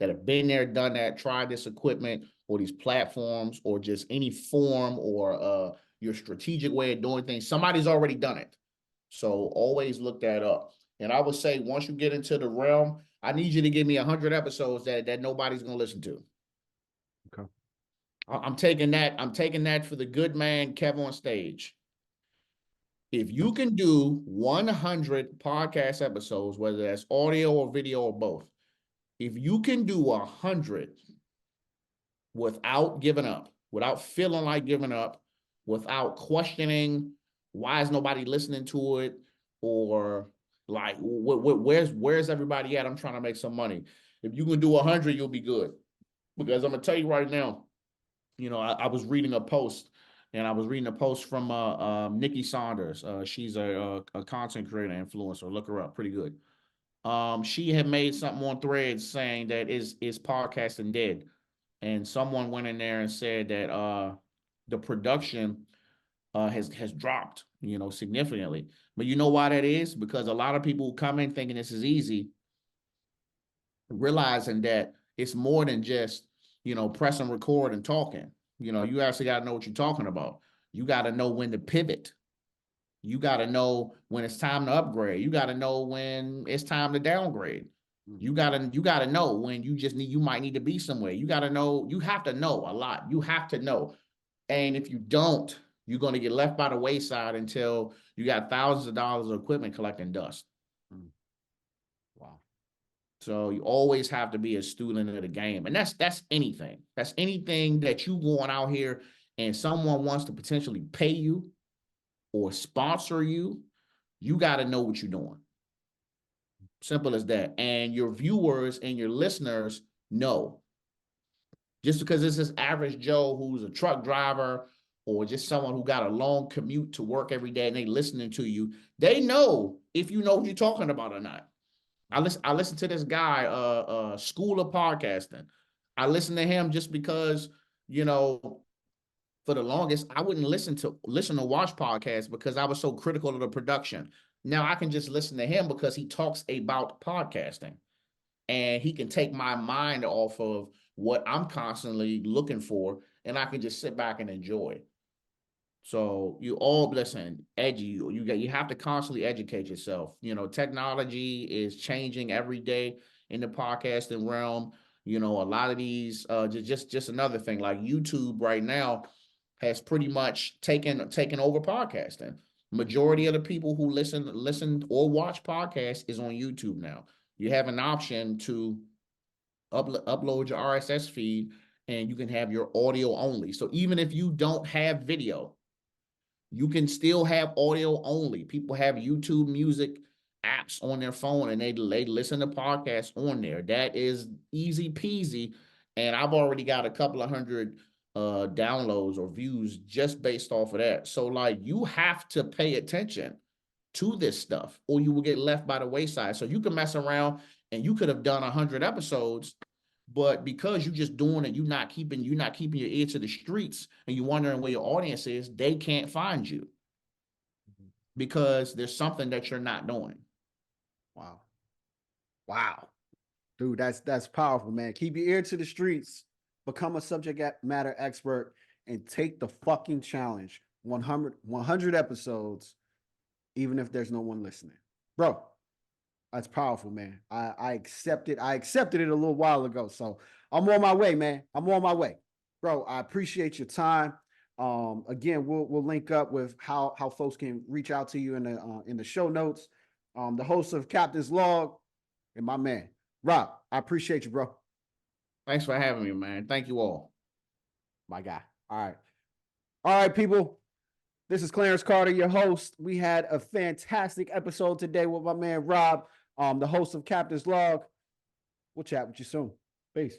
have been there, done that, tried this equipment or these platforms or just any form or your strategic way of doing things. Somebody's already done it. So always look that up. And I would say once you get into the realm, I need you to give me 100 episodes that nobody's gonna listen to. okay. I'm taking that. I'm taking that for the good man, Kev on stage. If you can do 100 podcast episodes, whether that's audio or video or both, if you can do 100 without giving up, without feeling like giving up, without questioning why is nobody listening to it, or like where's everybody at? I'm trying to make some money. If you can do 100, you'll be good. Because I'm gonna tell you right now, I was reading a post, and I was reading a post from Nikki Saunders. She's a content creator influencer. Look her up, pretty good. She had made something on Threads saying that is podcasting dead, and someone went in there and said that the production has dropped, significantly. But you know why that is? Because a lot of people come in thinking this is easy, realizing that it's more than just pressing record and talking. You actually got to know what you're talking about. You got to know when to pivot. You got to know when it's time to upgrade. You got to know when it's time to downgrade. Mm, You got to know when you might need to be somewhere. You got to know. You have to know a lot. You have to know. And if you don't, you're going to get left by the wayside until you got thousands of dollars of equipment collecting dust. mm. Wow. So you always have to be a student of the game. And that's anything. That's anything that you going out here and someone wants to potentially pay you or sponsor you. You got to know what you're doing. Simple as that. And your viewers and your listeners know. Just because it's this average Joe who's a truck driver or just someone who got a long commute to work every day and they listening to you, they know if you know what you're talking about or not. I listen to this guy, School of Podcasting. I listen to him just because, you know, for the longest, I wouldn't listen to watch podcasts because I was so critical of the production. Now I can just listen to him because he talks about podcasting and he can take my mind off of what I'm constantly looking for, and I can just sit back and enjoy. So you all listen, you have to constantly educate yourself. Technology is changing every day in the podcasting realm. A lot of these just another thing like YouTube right now has pretty much taken over podcasting. Majority of the people who listen or watch podcasts is on YouTube now. You have an option to upload your RSS feed and you can have your audio only. So even if you don't have video, you can still have audio only. People have YouTube music apps on their phone and they listen to podcasts on there. That is easy peasy. And I've already got a couple of hundred downloads or views just based off of that. So like you have to pay attention to this stuff or you will get left by the wayside. So you can mess around and you could have done 100 episodes, but because you're just doing it, you're not keeping your ear to the streets and you're wondering where your audience is, they can't find you because there's something that you're not doing. Wow. Wow. Dude, that's powerful, man. Keep your ear to the streets, become a subject matter expert, and take the fucking challenge. 100 episodes, even if there's no one listening. Bro, that's powerful, man. I accepted. I accepted it a little while ago. So I'm on my way, man. I'm on my way. Bro, I appreciate your time. Again, we'll link up with how folks can reach out to you in the show notes. The host of Captain's Log and my man, Rob. I appreciate you, bro. Thanks for having me, man. Thank you all. My guy. All right. All right, people. This is Clarence Carter, your host. We had a fantastic episode today with my man Rob, the host of Captain's Log. We'll chat with you soon. Peace.